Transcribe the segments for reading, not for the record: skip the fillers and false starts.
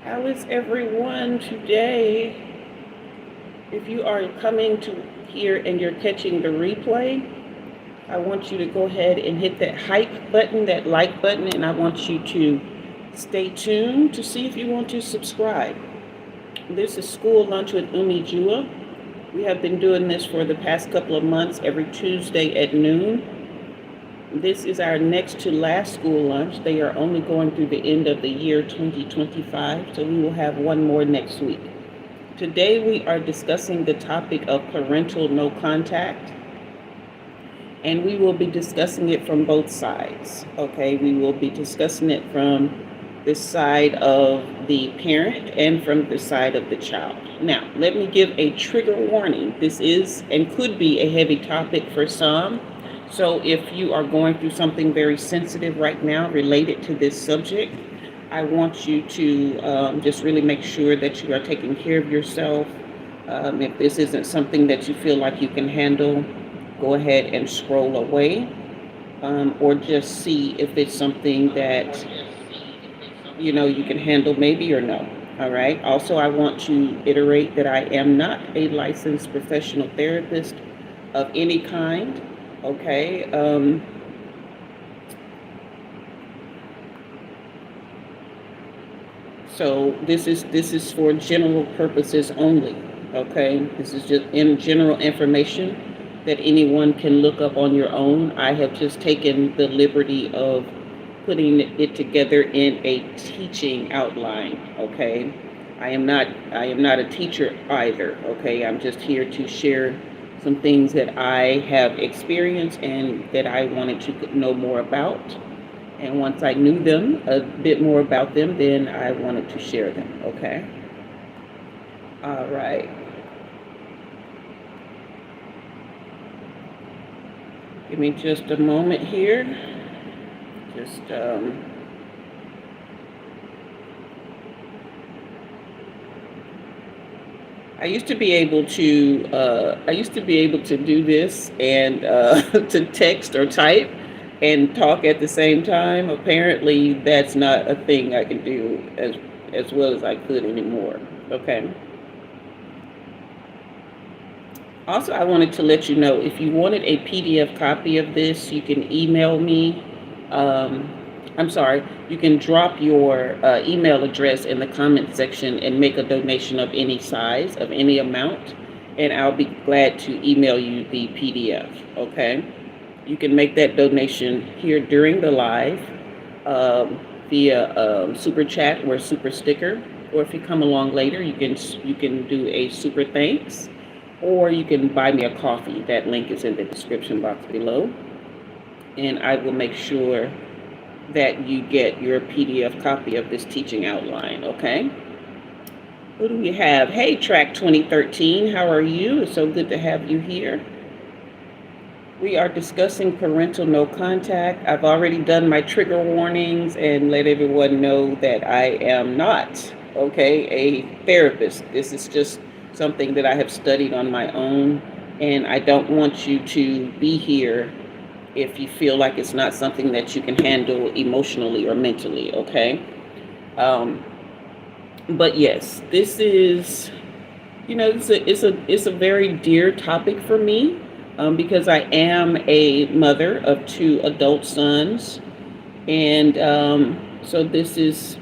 How is everyone today? If you are coming to here and you're catching the replay, I want you to go ahead and hit that hype button, that like button, and I want you to stay tuned to see if you want to subscribe. This is School Lunch with Umi Jua. We have been doing this for the past couple of months every Tuesday at noon. This is our next to last school lunch. They are only going through the end of the year 2025, so we will have one more next week. Today we are discussing the topic of parental no contact, and we will be discussing it from both sides. Okay, we will be discussing it from the side of the parent and from the side of the child. Now, let me give a trigger warning. This is and could be a heavy topic for some. So if you are going through something very sensitive right now related to this subject, I want you to just really make sure that you are taking care of yourself. If this isn't something that you feel like you can handle, go ahead and scroll away, or just see if it's something that you can handle maybe or no. All right. Also, I want to iterate that I am not a licensed professional therapist of any kind. Okay. So this is for general purposes only. Okay. This is just in general information that anyone can look up on your own. I have just taken the liberty of putting it together in a teaching outline. Okay. I am not a teacher either. Okay. I'm just here to share some things that I have experienced and that I wanted to know more about. And once I knew them, a bit more about them, then I wanted to share them. Okay. All right. Give me just a moment here. Just I used to be able to do this and to text or type and talk at the same time. Apparently, that's not a thing I can do as well as I could anymore. Okay. Also, I wanted to let you know, if you wanted a PDF copy of this, you can email me. You can drop your email address in the comment section and make a donation of any size, of any amount, and I'll be glad to email you the PDF. Okay? You can make that donation here during the live via super chat or super sticker, or if you come along later, you can do a super thanks, or you can buy me a coffee. That link is in the description box below, and I will make sure that you get your PDF copy of this teaching outline. Okay? Who do we have? Hey, Track 2013, how are you? It's so good to have you here. We are discussing parental no contact. I've already done my trigger warnings and let everyone know that I am not, a therapist. This is just something that I have studied on my own, and I don't want you to be here if you feel like it's not something that you can handle emotionally or mentally. Okay. But yes, this is, it's a very dear topic for me, because I am a mother of 2 adult sons, and so this is.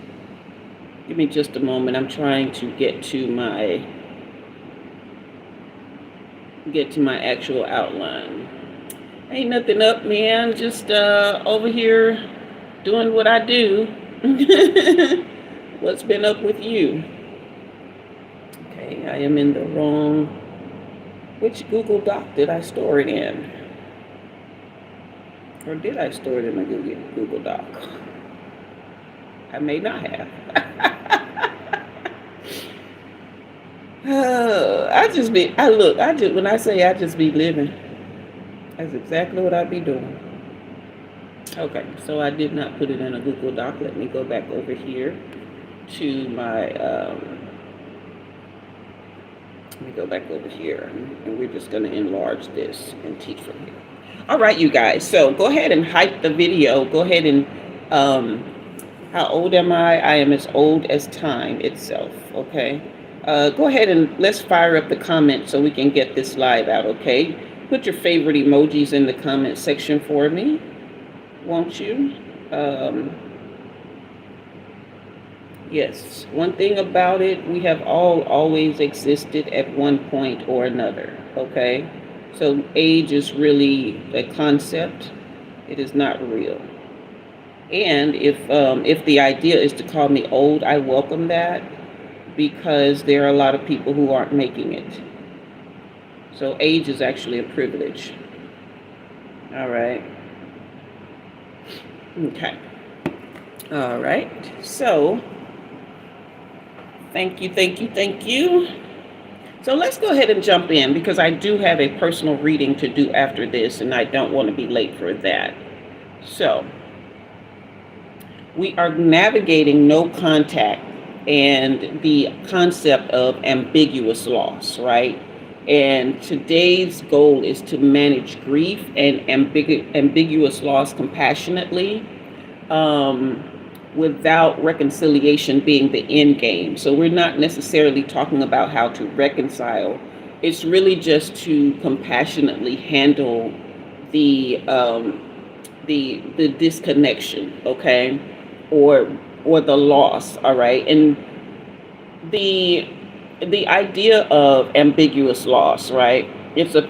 Give me just a moment. I'm trying to get to my actual outline. Ain't nothing up, man. Just over here doing what I do. What's been up with you? Okay, I am in the wrong. Which Google Doc did I store it in? Or did I store it in a Google Doc? I may not have. When I say I just be living, that's exactly what I be doing. Okay, so I did not put it in a Google Doc. Let me go back over here to my, and we're just going to enlarge this and teach from here. All right, you guys, so go ahead and hype the video. Go ahead and How old am I? I am as old as time itself, okay? Go ahead and let's fire up the comments so we can get this live out, okay? Put your favorite emojis in the comment section for me, won't you? Yes, one thing about it, we have all always existed at one point or another, okay? So age is really a concept. It is not real. And if the idea is to call me old, I welcome that because there are a lot of people who aren't making it. So age is actually a privilege. All right. Okay. All right. So thank you, thank you, thank you. So let's go ahead and jump in because I do have a personal reading to do after this and I don't want to be late for that. So we are navigating no contact and the concept of ambiguous loss, right? And today's goal is to manage grief and ambiguous loss compassionately, without reconciliation being the end game. So we're not necessarily talking about how to reconcile. It's really just to compassionately handle the disconnection, okay, or the loss. All right, and the idea of ambiguous loss, right? It's a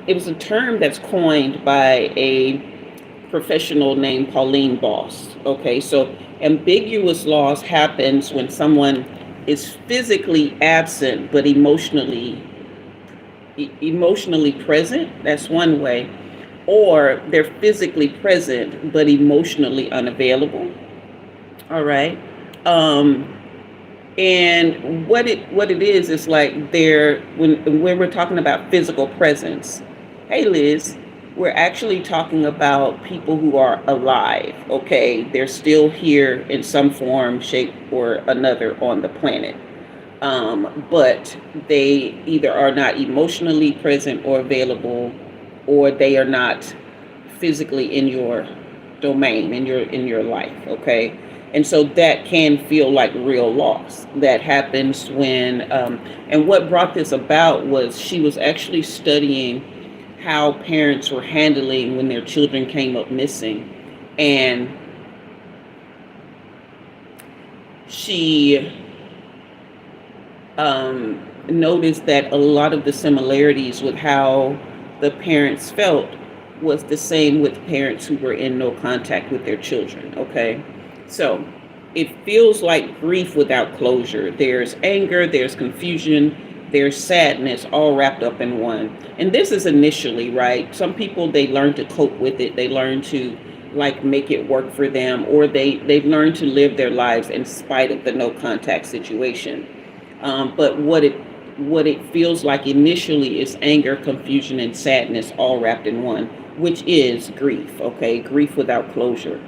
It was a term that's coined by a professional named Pauline Boss. Okay, so ambiguous loss happens when someone is physically absent but emotionally present. That's one way. Or they're physically present but emotionally unavailable. All right. And what it is like when we're talking about physical presence. Hey Liz, we're actually talking about people who are alive, okay? They're still here in some form, shape, or another on the planet. But they either are not emotionally present or available, or they are not physically in your domain, in your life, okay? And so that can feel like real loss. That happens when, and what brought this about was she was actually studying how parents were handling when their children came up missing. And she noticed that a lot of the similarities with how the parents felt was the same with parents who were in no contact with their children, okay? So it feels like grief without closure. There's anger, there's confusion, there's sadness, all wrapped up in one. And this is initially, right? Some people, they learn to cope with it. They learn to like make it work for them, or they've learned to live their lives in spite of the no contact situation. But what it feels like initially is anger, confusion, and sadness all wrapped in one, which is grief, okay? Grief without closure.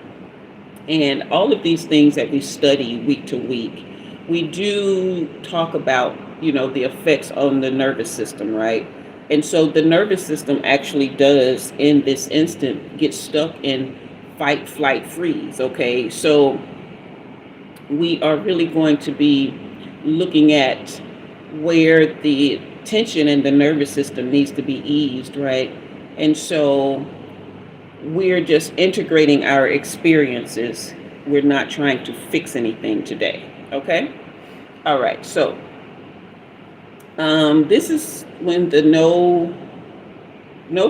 And all of these things that we study week to week, we do talk about, the effects on the nervous system, right? And so the nervous system actually does, in this instant, get stuck in fight, flight, freeze, okay? So we are really going to be looking at where the tension in the nervous system needs to be eased, right? And so we're just integrating our experiences. We're not trying to fix anything today, okay? All right, so this is when the no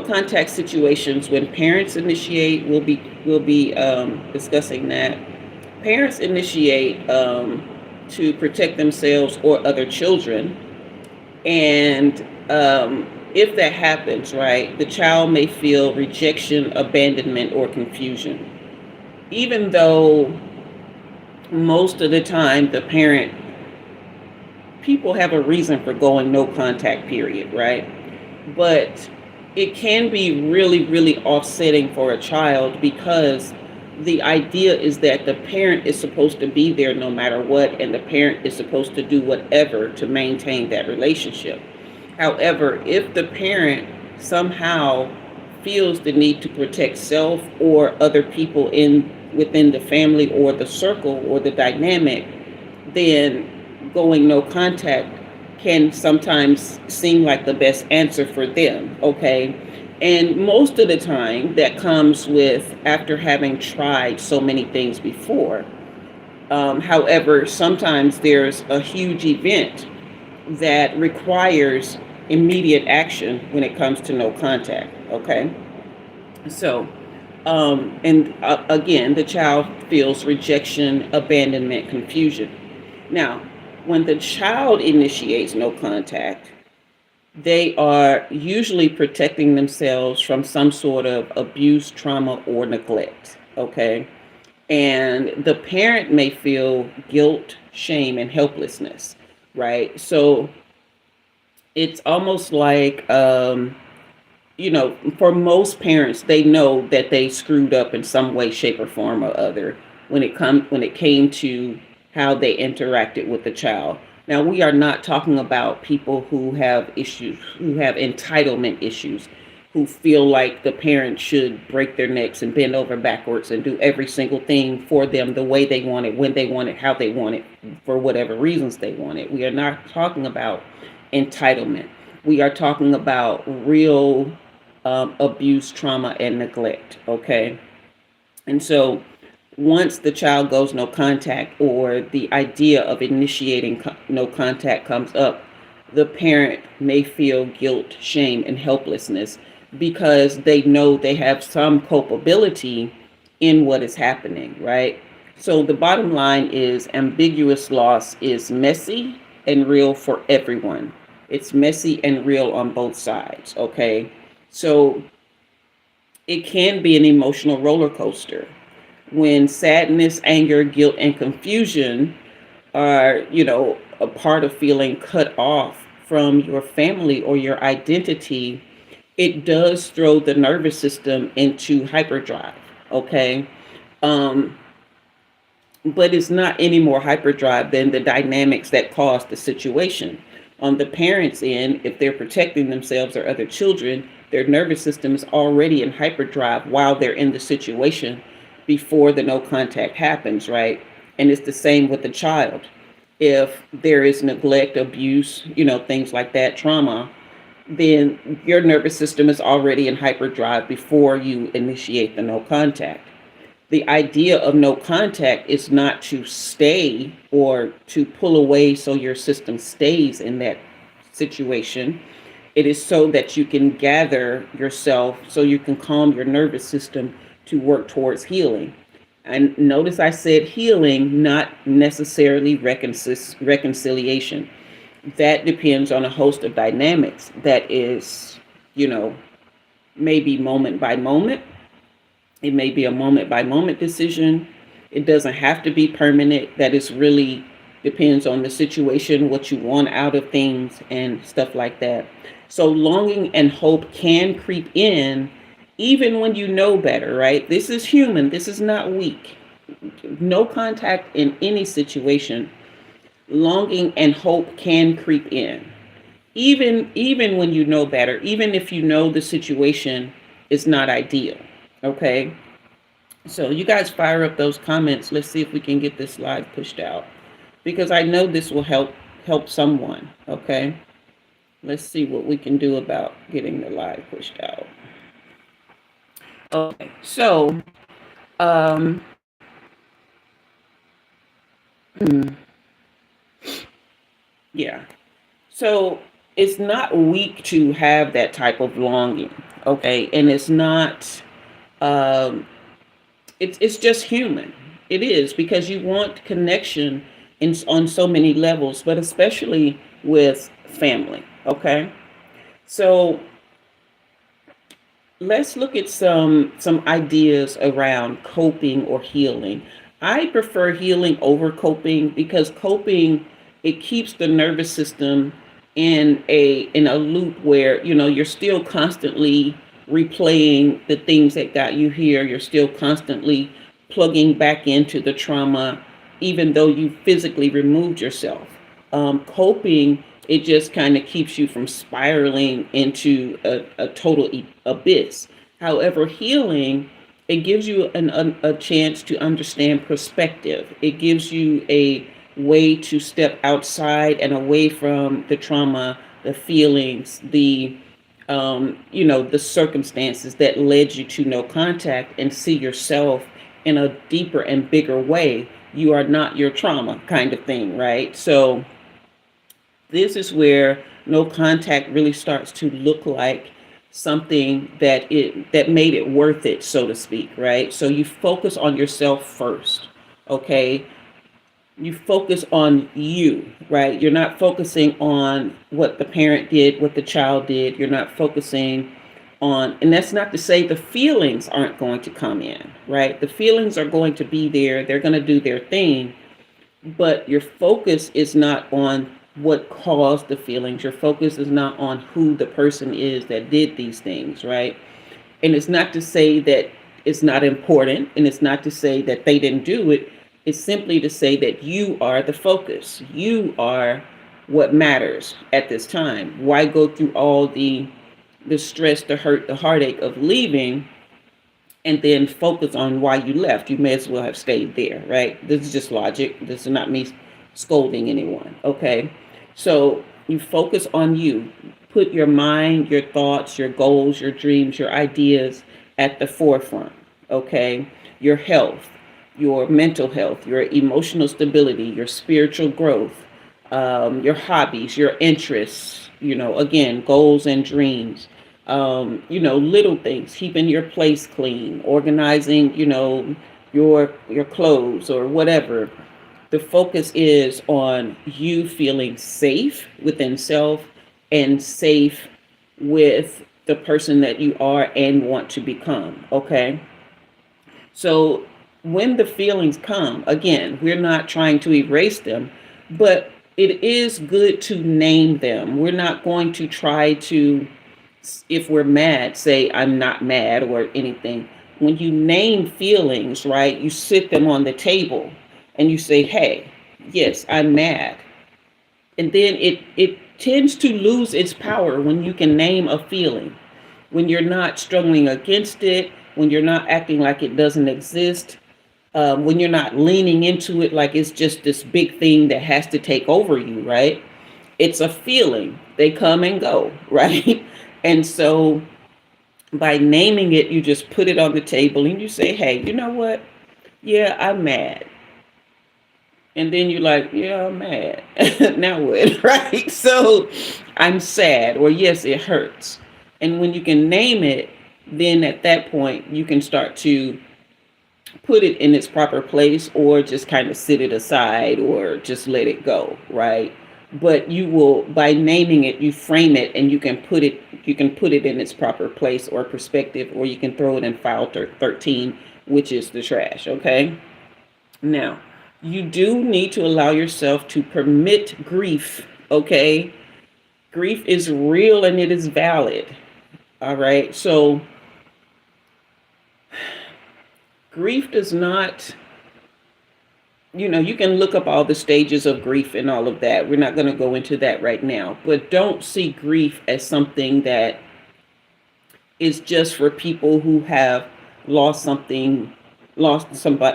contact situations, when parents initiate, we'll be discussing that. Parents initiate to protect themselves or other children, and if that happens, right, the child may feel rejection, abandonment, or confusion, even though most of the time people have a reason for going no contact period, right? But it can be really, really offsetting for a child because the idea is that the parent is supposed to be there no matter what, and the parent is supposed to do whatever to maintain that relationship. However, if the parent somehow feels the need to protect self or other people in within the family or the circle or the dynamic, then going no contact can sometimes seem like the best answer for them, okay? And most of the time, that comes with after having tried so many things before. However, sometimes there's a huge event that requires immediate action when it comes to no contact, okay? So, and again, the child feels rejection, abandonment, confusion. Now, when the child initiates no contact, they are usually protecting themselves from some sort of abuse, trauma, or neglect. Okay. And the parent may feel guilt, shame, and helplessness, right? So it's almost like, for most parents, they know that they screwed up in some way, shape, or form or other when it came to how they interacted with the child. Now, we are not talking about people who have issues, who have entitlement issues, who feel like the parent should break their necks and bend over backwards and do every single thing for them the way they want it, when they want it, how they want it, for whatever reasons they want it. We are not talking about entitlement. We are talking about real abuse, trauma, and neglect. Okay. And so once the child goes no contact or the idea of initiating no contact comes up, the parent may feel guilt, shame, and helplessness because they know they have some culpability in what is happening, right? So the bottom line is ambiguous loss is messy and real for everyone. It's messy and real on both sides, okay? So it can be an emotional roller coaster when sadness, anger, guilt, and confusion are, a part of feeling cut off from your family or your identity. It does throw the nervous system into hyperdrive, okay? Um, but it's not any more hyperdrive than the dynamics that caused the situation. On the parents' end, if they're protecting themselves or other children, their nervous system is already in hyperdrive while they're in the situation before the no contact happens, right? And it's the same with the child. If there is neglect, abuse, things like that, trauma, then your nervous system is already in hyperdrive before you initiate the no contact. The idea of no contact is not to stay or to pull away so your system stays in that situation. It is so that you can gather yourself, so you can calm your nervous system to work towards healing. And notice I said healing, not necessarily reconciliation. That depends on a host of dynamics that is, maybe moment by moment. It may be a moment by moment decision. It doesn't have to be permanent. That is really depends on the situation, what you want out of things and stuff like that. So longing and hope can creep in even when you know better, right? This is human. This is not weak. No contact in any situation. Longing and hope can creep in. Even when you know better, even if you know the situation is not ideal. Okay. So you guys fire up those comments. Let's see if we can get this live pushed out, because I know this will help someone. Okay. Let's see what we can do about getting the live pushed out. Okay. So, um, yeah. So it's not weak to have that type of longing. Okay. And it's not, um, it's just human. It is, because you want connection on so many levels, but especially with family. Okay. So let's look at some ideas around coping or healing. I prefer healing over coping, because coping, it keeps the nervous system in a loop where you're still constantly replaying the things that got you here. You're still constantly plugging back into the trauma, even though you physically removed yourself. Coping, it just kind of keeps you from spiraling into a total abyss. However, healing it gives you a chance to understand perspective. It gives you a way to step outside and away from the trauma, the feelings, the circumstances that led you to no contact, and see yourself in a deeper and bigger way. You are not your trauma, kind of thing, right? So this is where no contact really starts to look like something that made it worth it, so to speak, right? So you focus on yourself first, okay? You focus on you, right? You're not focusing on what the parent did, what the child did. You're not focusing on, and that's not to say the feelings aren't going to come in, right? The feelings are going to be there. They're going to do their thing, but your focus is not on what caused the feelings. Your focus is not on who the person is that did these things, right? And it's not to say that it's not important, and it's not to say that they didn't do it. It's simply to say that you are the focus. You are what matters at this time. Why go through all the stress, the hurt, the heartache of leaving, and then focus on why you left? You may as well have stayed there, right? This is just logic. This is not me scolding anyone, okay? So you focus on you. Put your mind, your thoughts, your goals, your dreams, your ideas at the forefront, okay? Your health, your mental health, your emotional stability, your spiritual growth, your hobbies, your interests, again, goals and dreams, little things, keeping your place clean, organizing, your clothes or whatever. The focus is on you feeling safe within self and safe with the person that you are and want to become, okay? So when the feelings come, again, we're not trying to erase them, but it is good to name them. We're not going to try to, if we're mad, say, I'm not mad or anything. When you name feelings, right, you sit them on the table and you say, hey, yes, I'm mad. And then it tends to lose its power when you can name a feeling, when you're not struggling against it, when you're not acting like it doesn't exist, when you're not leaning into it like it's just this big thing that has to take over you, right? It's a feeling. They come and go, right? And so by naming it, you just put it on the table and you say, hey, you know what? Yeah, I'm mad. And then you're like, yeah, I'm mad. Now what? Right? So I'm sad, or yes, it hurts. And when you can name it, then at that point, you can start to put it in its proper place, or just kind of sit it aside, or just let it go, right? But you will, by naming it, you frame it, and you can put it in its proper place or perspective, or you can throw it in file 13, which is the trash, okay? Now, you do need to allow yourself to permit grief, okay? Grief is real and it is valid, all right? So grief does not, you can look up all the stages of grief and all of that. We're not going to go into that right now, but don't see grief as something that is just for people who have lost something,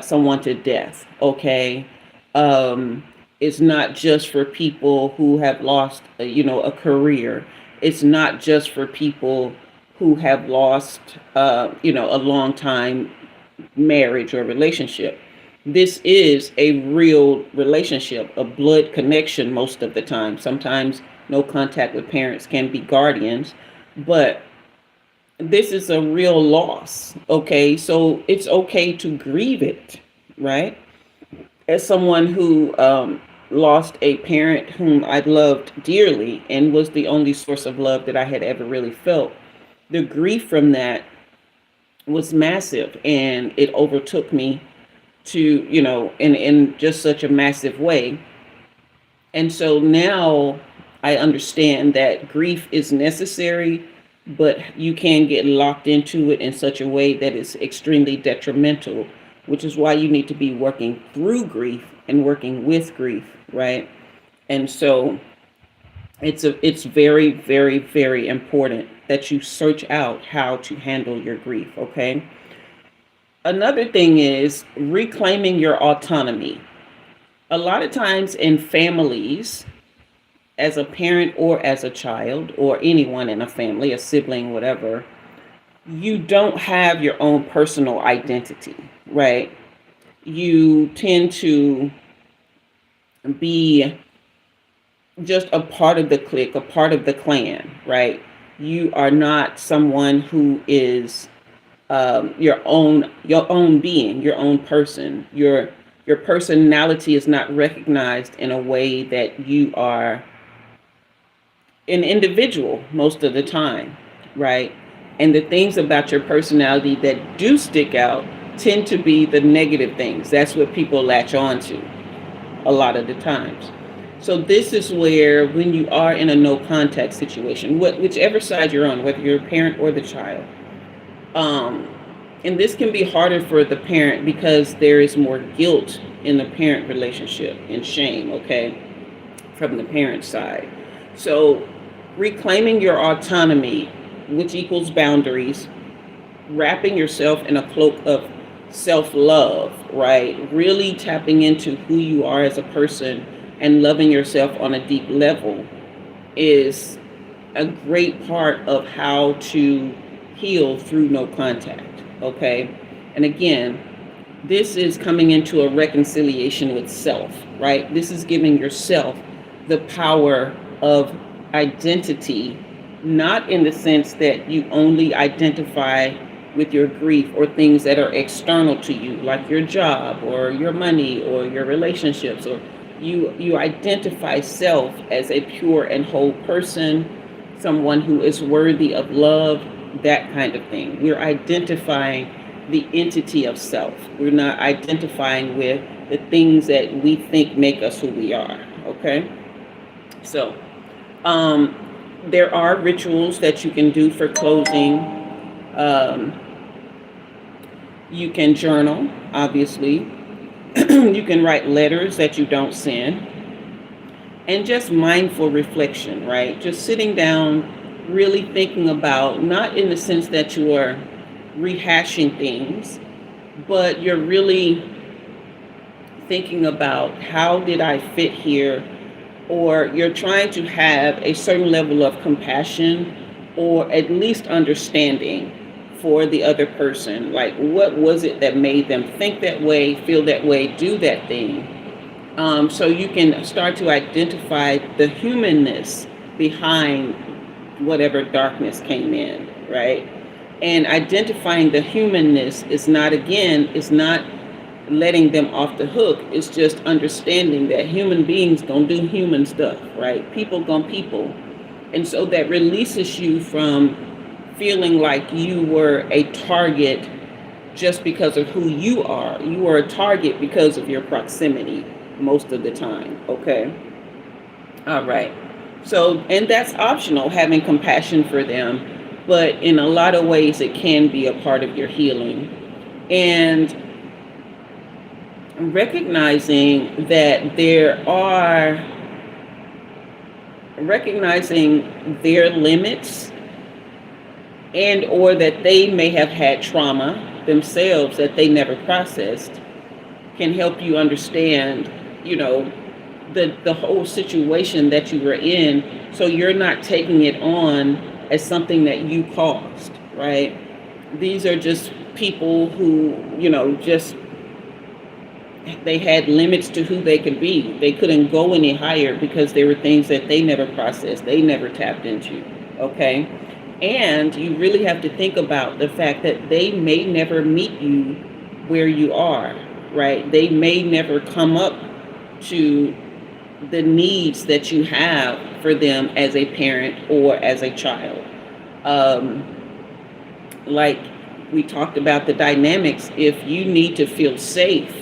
someone to death, okay? It's not just for people who have lost, a career. It's not just for people who have lost, a long time marriage or relationship. This is a real relationship, a blood connection most of the time. Sometimes no contact with parents can be guardians, but this is a real loss, okay? So it's okay to grieve it, right? As someone who lost a parent whom I loved dearly and was the only source of love that I had ever really felt, the grief from that was massive, and it overtook me to, in just such a massive way. And so now I understand that grief is necessary, but you can get locked into it in such a way that is extremely detrimental, which is why you need to be working through grief and working with grief, right? And so it's very, very, very important that you search out how to handle your grief, okay? Another thing is reclaiming your autonomy. A lot of times in families, as a parent or as a child or anyone in a family, a sibling, whatever, you don't have your own personal identity, right? You tend to be just a part of the clique, a part of the clan, right? You are not someone who is your own being, your own person. Your personality is not recognized in a way that you are an individual most of the time, right? And the things about your personality that do stick out tend to be the negative things. That's what people latch on to a lot of the times. So this is where, when you are in a no contact situation, whichever side you're on, whether you're a parent or the child, um, and this can be harder for the parent because there is more guilt in the parent relationship and shame, okay, from the parent side. So reclaiming your autonomy, which equals boundaries, wrapping yourself in a cloak of self-love, right? Really tapping into who you are as a person and loving yourself on a deep level is a great part of how to heal through no contact, okay? And again, this is coming into a reconciliation with self, right? This is giving yourself the power of identity, not in the sense that you only identify with your grief or things that are external to you, like your job or your money or your relationships, or you identify self as a pure and whole person, someone who is worthy of love, that kind of thing. We're identifying the entity of self. We're not identifying with the things that we think make us who we are. Okay? So, there are rituals that you can do for closing. Um, you can journal, obviously. You can write letters that you don't send. And just mindful reflection, right? Just sitting down, really thinking about, not in the sense that you are rehashing things, but you're really thinking about, how did I fit here? Or you're trying to have a certain level of compassion or at least understanding for the other person. Like, what was it that made them think that way, feel that way, do that thing? So you can start to identify the humanness behind whatever darkness came in, right? And identifying the humanness is not, again, is not letting them off the hook. It's just understanding that human beings gonna do human stuff, right? People gonna people. And so that releases you from feeling like you were a target just because of who you are. You are a target because of your proximity most of the time, okay? All right. So, and that's optional, having compassion for them, but in a lot of ways it can be a part of your healing. And recognizing that recognizing their limits, and or that they may have had trauma themselves that they never processed, can help you understand, the whole situation that you were in, so you're not taking it on as something that you caused, right? These are just people who, just, they had limits to who they could be. They couldn't go any higher because there were things that they never processed, they never tapped into, okay? And you really have to think about the fact that they may never meet you where you are, right? They may never come up to the needs that you have for them as a parent or as a child. Like we talked about the dynamics, if you need to feel safe,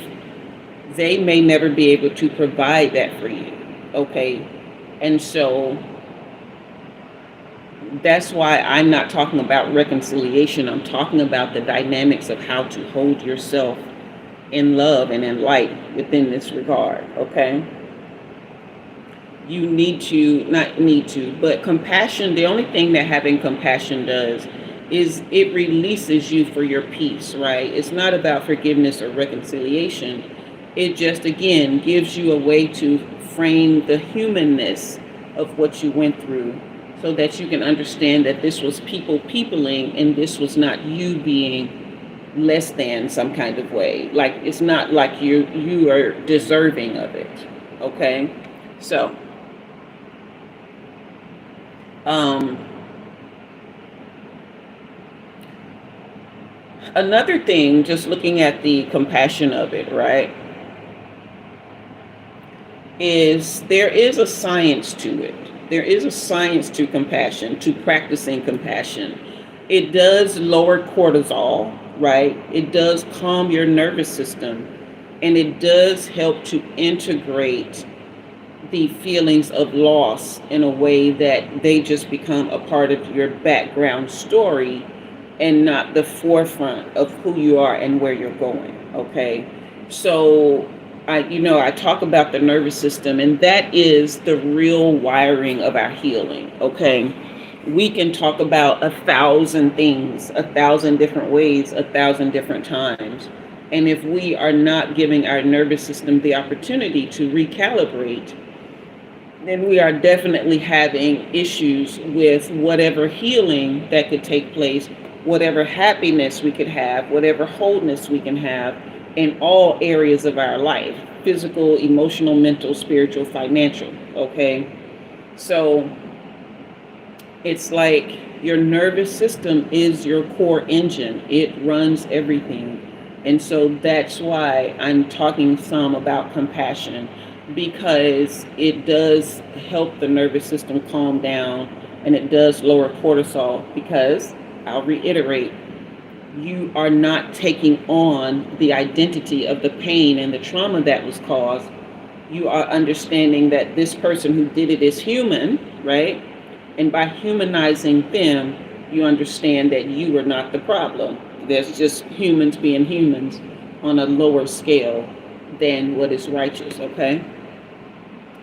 they may never be able to provide that for you, okay? And so that's why I'm not talking about reconciliation. I'm talking about the dynamics of how to hold yourself in love and in light within this regard, okay? You need to, not need to, but compassion, the only thing that having compassion does is it releases you for your peace, right? It's not about forgiveness or reconciliation. It just, again, gives you a way to frame the humanness of what you went through so that you can understand that this was people peopling and this was not you being less than some kind of way. Like, it's not like you are deserving of it. Okay? So, another thing, just looking at the compassion of it, right, is there is a science to it. There is a science to compassion, to practicing compassion. It does lower cortisol, right? It does calm your nervous system, and it does help to integrate the feelings of loss in a way that they just become a part of your background story and not the forefront of who you are and where you're going. Okay. So I talk about the nervous system, and that is the real wiring of our healing. Okay. We can talk about 1,000 things, 1,000 different ways, 1,000 different times. And if we are not giving our nervous system the opportunity to recalibrate, then we are definitely having issues with whatever healing that could take place, whatever happiness we could have, whatever wholeness we can have in all areas of our life: physical, emotional, mental, spiritual, financial. Okay. So it's like your nervous system is your core engine. It runs everything. And so that's why I'm talking some about compassion, because it does help the nervous system calm down, and it does lower cortisol, because I'll reiterate, you are not taking on the identity of the pain and the trauma that was caused. You are understanding that this person who did it is human, right? And by humanizing them, you understand that you are not the problem. There's just humans being humans on a lower scale than what is righteous, okay?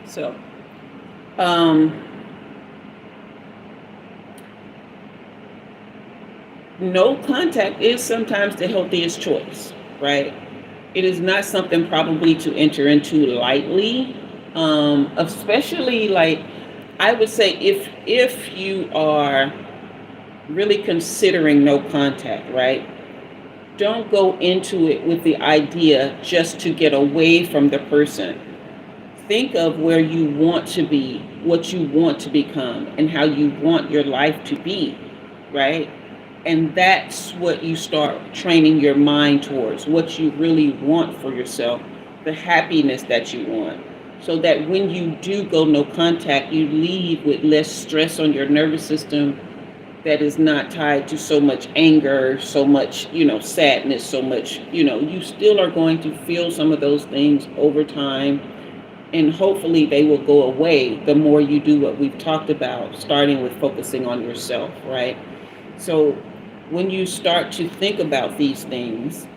So, no contact is sometimes the healthiest choice, right? It is not something probably to enter into lightly, especially, like, I would say if you are really considering no contact, right? Don't go into it with the idea just to get away from the person. Think of where you want to be, what you want to become, and how you want your life to be, right? And that's what you start training your mind towards, what you really want for yourself, the happiness that you want. So that when you do go no contact, you leave with less stress on your nervous system that is not tied to so much anger, so much, sadness, so much, you still are going to feel some of those things over time. And hopefully they will go away the more you do what we've talked about, starting with focusing on yourself, right? So when you start to think about these things,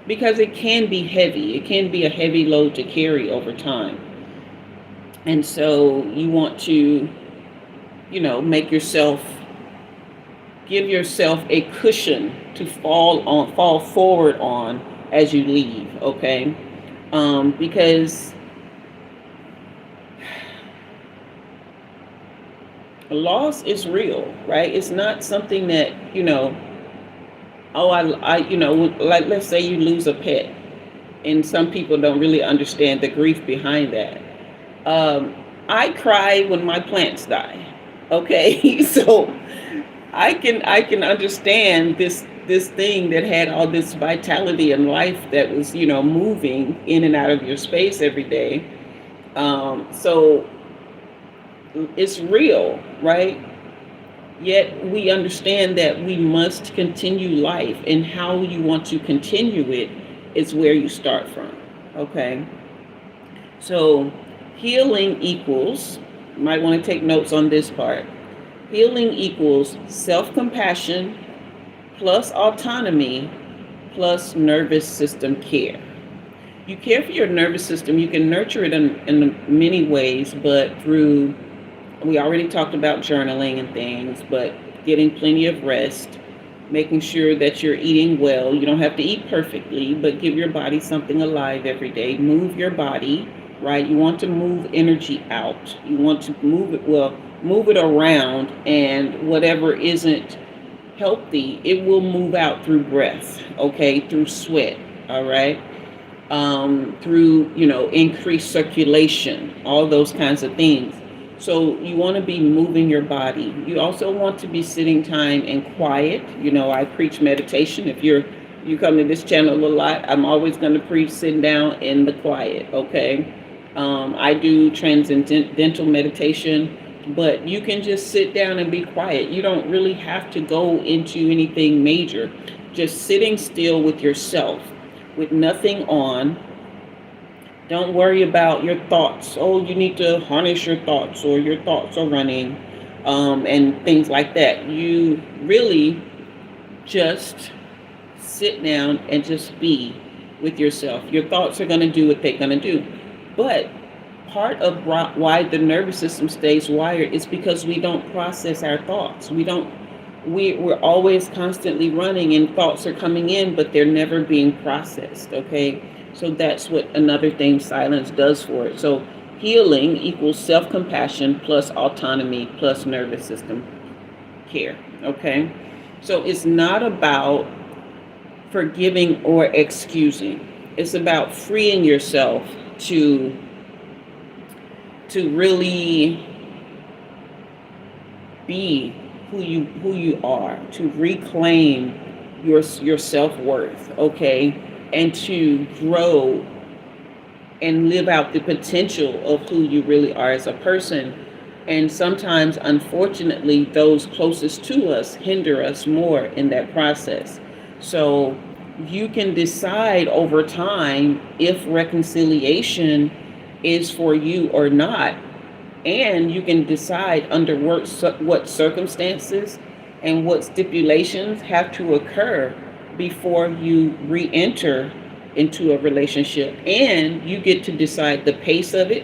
because it can be heavy, it can be a heavy load to carry over time. And so you want to, give yourself a cushion to fall forward on as you leave, okay? Because loss is real, right? It's not something that, like, let's say you lose a pet, and some people don't really understand the grief behind that. I cry when my plants die, okay? So I can understand this thing that had all this vitality and life that was, moving in and out of your space every day. So it's real, right? Yet we understand that we must continue life, and how you want to continue it is where you start from, okay? So healing equals, you might want to take notes on this part, healing equals self-compassion plus autonomy plus nervous system care. You care for your nervous system. You can nurture it in many ways, but we already talked about journaling and things, but getting plenty of rest, making sure that you're eating well. You don't have to eat perfectly, but give your body something alive every day. Move your body, right? You want to move energy out. You want to move it, well, move it around, and whatever isn't healthy, it will move out through breath, okay, through sweat, all right, through, increased circulation, all those kinds of things. So you want to be moving your body. You also want to be sitting time in quiet. I preach meditation. If you come to this channel a lot, I'm always going to preach sitting down in the quiet, okay? I do transcendental meditation, but you can just sit down and be quiet. You don't really have to go into anything major. Just sitting still with yourself, with nothing on. Don't worry about your thoughts. Oh, you need to harness your thoughts, or your thoughts are running, and things like that. You really just sit down and just be with yourself. Your thoughts are going to do what they're going to do. But part of why the nervous system stays wired is because we don't process our thoughts. We're always constantly running, and thoughts are coming in, but they're never being processed, okay? So that's what another thing silence does for it. So healing equals self-compassion plus autonomy plus nervous system care, okay? So it's not about forgiving or excusing. It's about freeing yourself to really be who you are, to reclaim your self-worth, okay, and to grow and live out the potential of who you really are as a person. And sometimes, unfortunately, those closest to us hinder us more in that process. So you can decide over time if reconciliation is for you or not. And you can decide under what circumstances and what stipulations have to occur before you re-enter into a relationship. And you get to decide the pace of it,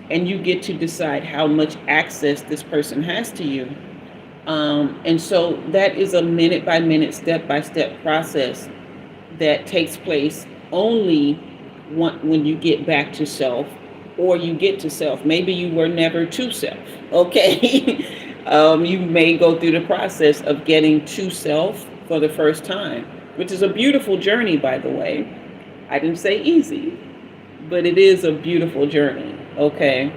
and you get to decide how much access this person has to you. And so that is a minute by minute, step by step process that takes place only when you get back to self, or you get to self. Maybe you were never to self, okay? You may go through the process of getting to self for the first time, which is a beautiful journey, by the way. I didn't say easy, but it is a beautiful journey, okay?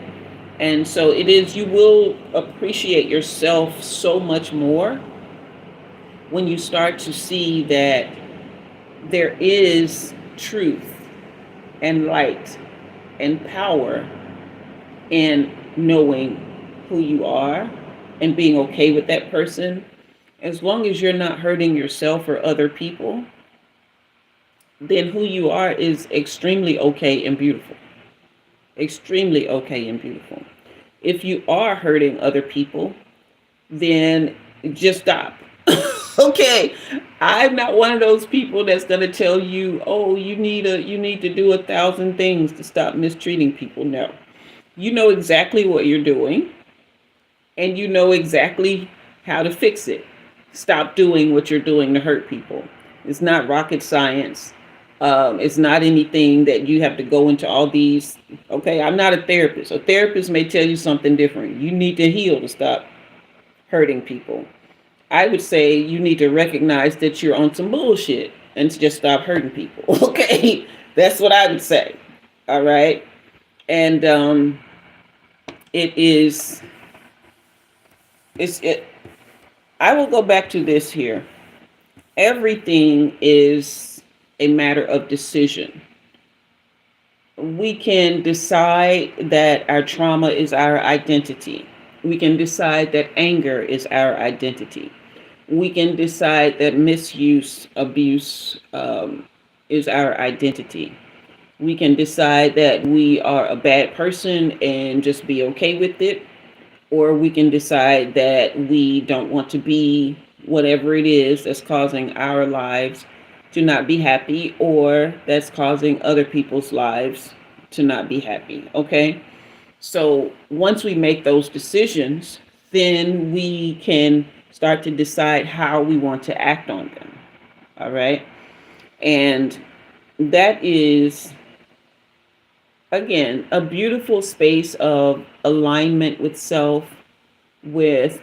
And so it is, you will appreciate yourself so much more when you start to see that there is truth and light and power in knowing who you are and being okay with that person. As long as you're not hurting yourself or other people, then who you are is extremely okay and beautiful. Extremely okay and beautiful. If you are hurting other people, then just stop. Okay, I'm not one of those people that's going to tell you, oh, you need to do 1,000 things to stop mistreating people. No, you know exactly what you're doing, and you know exactly how to fix it. Stop doing what you're doing to hurt people. It's not rocket science. It's not anything that you have to go into all these. Okay, I'm not a therapist. A therapist may tell you something different. You need to heal to stop hurting people. I would say you need to recognize that you're on some bullshit and just stop hurting people. Okay, that's what I would say. All right, and it's it. I will go back to this here. Everything is a matter of decision. We can decide that our trauma is our identity. We can decide that anger is our identity. We can decide that misuse, abuse is our identity. We can decide that we are a bad person and just be okay with it. Or we can decide that we don't want to be whatever it is that's causing our lives to not be happy, or that's causing other people's lives to not be happy. Okay? So once we make those decisions, then we can start to decide how we want to act on them. All right. And that is, again, a beautiful space of alignment with self, with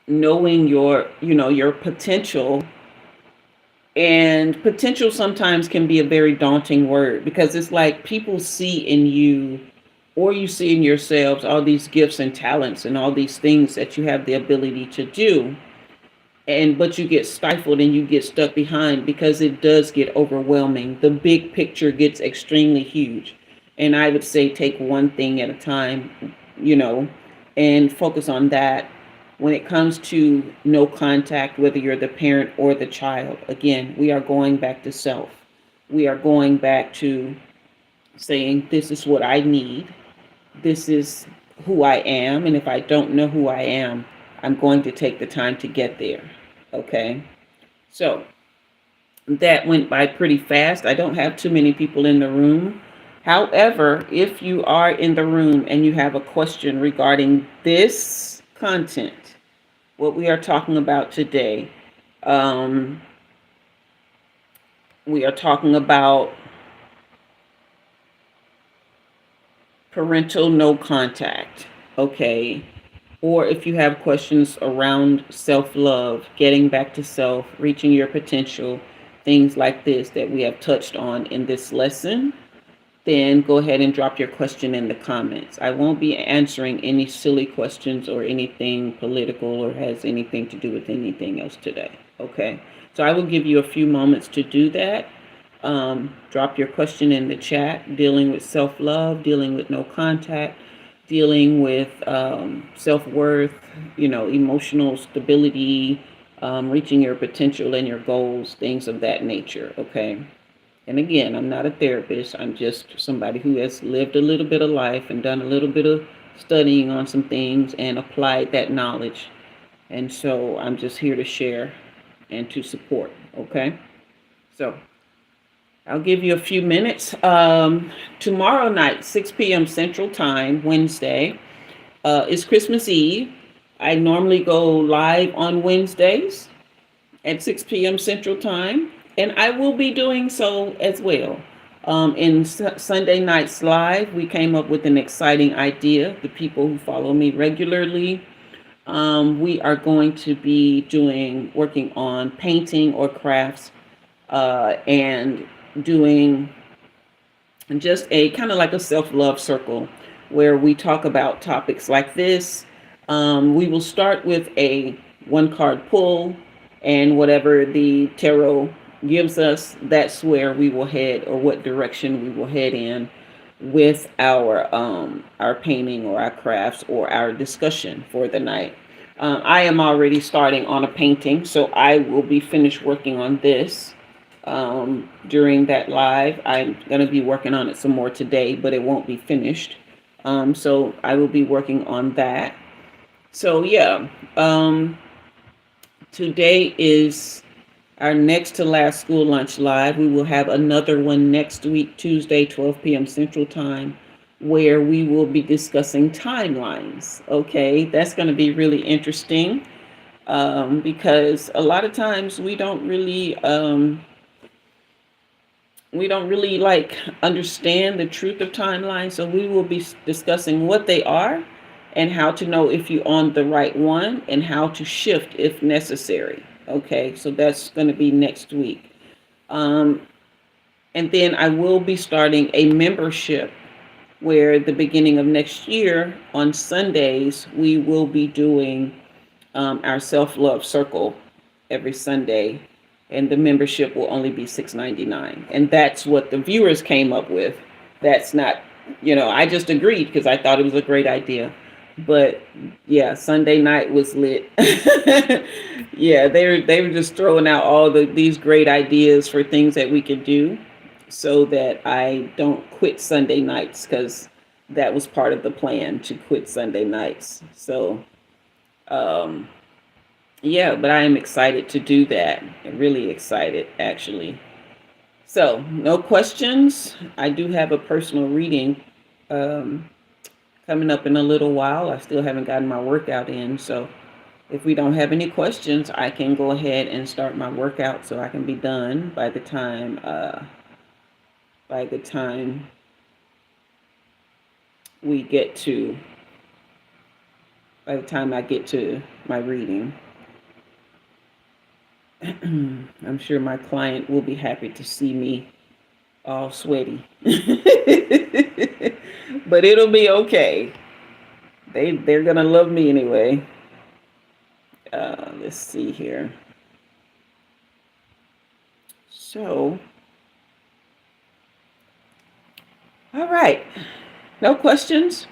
knowing your potential. And potential sometimes can be a very daunting word, because it's like people see in you, or you see in yourselves, all these gifts and talents and all these things that you have the ability to do. And but you get stifled and you get stuck behind, because it does get overwhelming. The big picture gets extremely huge. And I would say take one thing at a time, you know, and focus on that. When it comes to no contact, whether you're the parent or the child, again, we are going back to self. We are going back to saying, this is what I need. This is who I am. And if I don't know who I am, I'm going to take the time to get there. Okay. So that went by pretty fast. I don't have too many people in the room. However, if you are in the room and you have a question regarding this content, what we are talking about today, we are talking about parental no contact. Okay. Or if you have questions around self-love, getting back to self, reaching your potential, things like this that we have touched on in this lesson, then go ahead and drop your question in the comments. I won't be answering any silly questions or anything political or has anything to do with anything else today. Okay, so I will give you a few moments to do that. Drop your question in the chat, dealing with self-love, dealing with no contact, dealing with self-worth, emotional stability, reaching your potential and your goals, things of that nature. Okay. And again, I'm not a therapist. I'm just somebody who has lived a little bit of life and done a little bit of studying on some things and applied that knowledge. And so I'm just here to share and to support. Okay. So I'll give you a few minutes. Tomorrow night, 6 p.m. Central Time, Wednesday, is Christmas Eve. I normally go live on Wednesdays at 6 p.m. Central Time, and I will be doing so as well. In Sunday Nights Live, we came up with an exciting idea. The people who follow me regularly, we are going to be working on painting or crafts, and doing just a kind of like a self-love circle where we talk about topics like this. We will start with a one card pull, and whatever the tarot gives us, that's where we will head, or what direction we will head in with our painting or our crafts or our discussion for the night. I am already starting on a painting, so I will be finished working on this during that live. I'm going to be working on it some more today, but it won't be finished. So I will be working on that. So yeah, today is our next to last school lunch live. We will have another one next week, Tuesday, 12 p.m. Central Time, where we will be discussing timelines. Okay, that's going to be really interesting, because a lot of times we don't really like understand the truth of timelines. So we will be discussing what they are and how to know if you're on the right one and how to shift if necessary. Okay, so that's going to be next week. And then I will be starting a membership where at the beginning of next year on Sundays, we will be doing our self-love circle every Sunday. And the membership will only be $6.99. And that's what the viewers came up with. That's not, I just agreed because I thought it was a great idea. But yeah, Sunday night was lit. Yeah, they were just throwing out all these great ideas for things that we could do so that I don't quit Sunday nights, because that was part of the plan, to quit Sunday nights. So, yeah, but I am excited to do that. I'm really excited, actually. So, no questions. I do have a personal reading coming up in a little while. I still haven't gotten my workout in, so If we don't have any questions, I can go ahead and start my workout so I can be done by the time we get to by the time I get to my reading. I'm sure my client will be happy to see me all sweaty. But it'll be okay. They're gonna love me anyway. Let's see here. So, all right. No questions?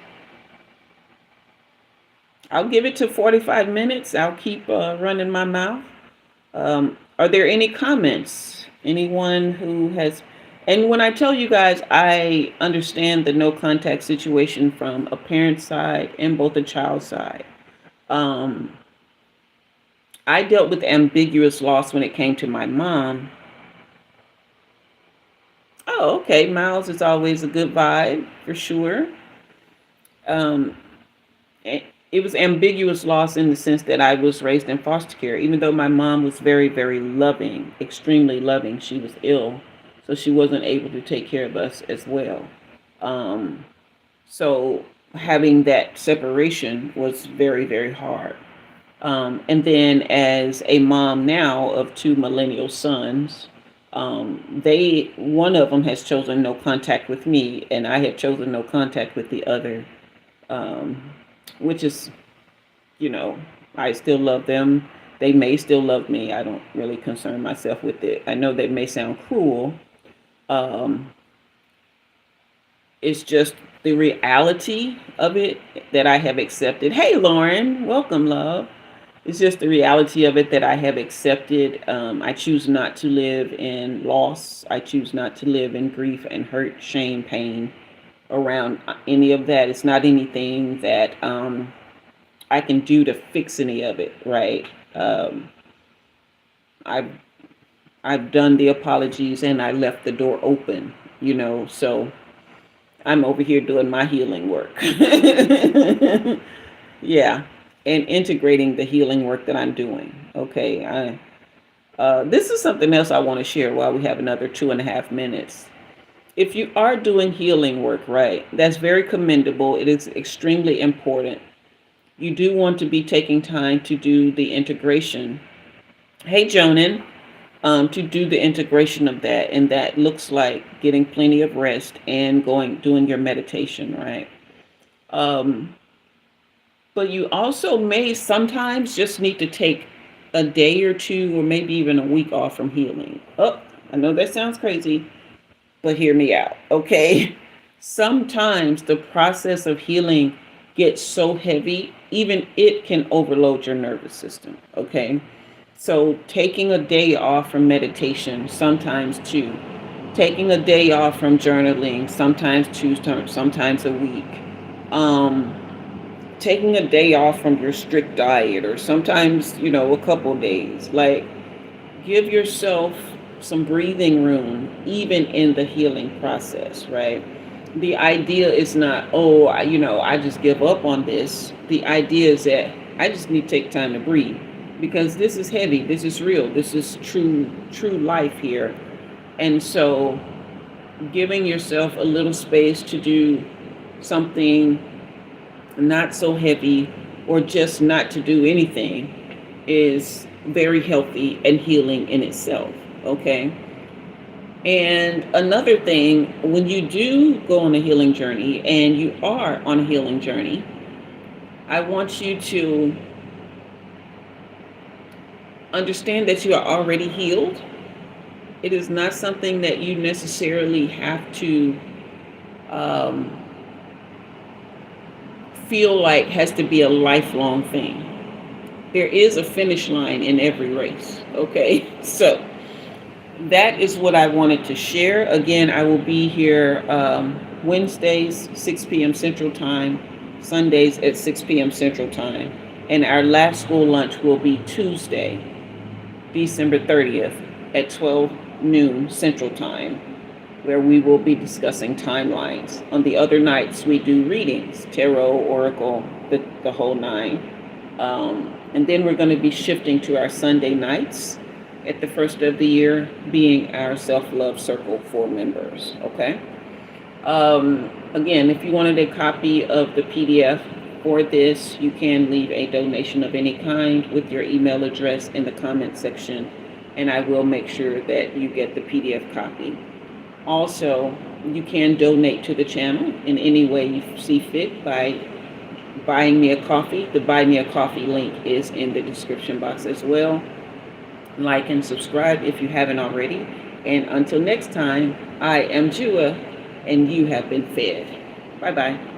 I'll give it to 45 minutes. I'll keep running my mouth. Are there any comments? Anyone who has, and when I tell you guys, I understand the no contact situation from a parent's side and both a child's side. I dealt with ambiguous loss when it came to my mom. Oh, okay. Miles is always a good vibe for sure. Um, it was ambiguous loss in the sense that I was raised in foster care. Even though my mom was very, very loving, extremely loving, she was ill, so she wasn't able to take care of us as well. So having that separation was very, very hard. And then as a mom now of two millennial sons, one of them has chosen no contact with me, and I have chosen no contact with the other, which is, I still love them. They may still love me. I don't really concern myself with it. I know that may sound cruel. It's just the reality of it that I have accepted. Hey, Lauren, welcome, love. It's just the reality of it that I have accepted. I choose not to live in loss. I choose not to live in grief and hurt, shame, pain around any of that. It's not anything that I can do to fix any of it, right? I've done the apologies and I left the door open, so I'm over here doing my healing work. Yeah, and integrating the healing work that I'm doing. Okay, this is something else I want to share while we have another 2.5 minutes. If you are doing healing work, right, that's very commendable. It is extremely important. You do want to be taking time to do the integration. Hey, Jonan, to do the integration of that, and that looks like getting plenty of rest and doing your meditation, right? But you also may sometimes just need to take a day or two, or maybe even a week off from healing. Oh, I know that sounds crazy, but hear me out, okay? Sometimes the process of healing gets so heavy, even it can overload your nervous system, okay? So taking a day off from meditation, sometimes two. Taking a day off from journaling, sometimes two, sometimes a week. Taking a day off from your strict diet, or sometimes, a couple days. Like, give yourself some breathing room, even in the healing process, right? The idea is not, I just give up on this. The idea is that I just need to take time to breathe, because this is heavy, this is real, this is true life here. And so giving yourself a little space to do something not so heavy, or just not to do anything, is very healthy and healing in itself, okay? And another thing, when you do go on a healing journey, and you are on a healing journey, I want you to understand that you are already healed. It is not something that you necessarily have to feel like has to be a lifelong thing. There is a finish line in every race, okay? So that is what I wanted to share. Again, I will be here Wednesdays, 6 p.m. Central Time, Sundays at 6 p.m. Central Time. And our last school lunch will be Tuesday, December 30th at 12 noon Central Time, where we will be discussing timelines. On the other nights, we do readings, tarot, oracle, the whole nine. And then we're going to be shifting to our Sunday nights at the first of the year, being our self-love circle for members. Okay. Again, if you wanted a copy of the PDF for this, you can leave a donation of any kind with your email address in the comment section, and I will make sure that you get the PDF copy. Also, you can donate to the channel in any way you see fit by buying me a coffee. The Buy Me a Coffee link is in the description box as well. Like and subscribe if you haven't already. And until next time, I am Jua, and you have been fed. Bye-bye.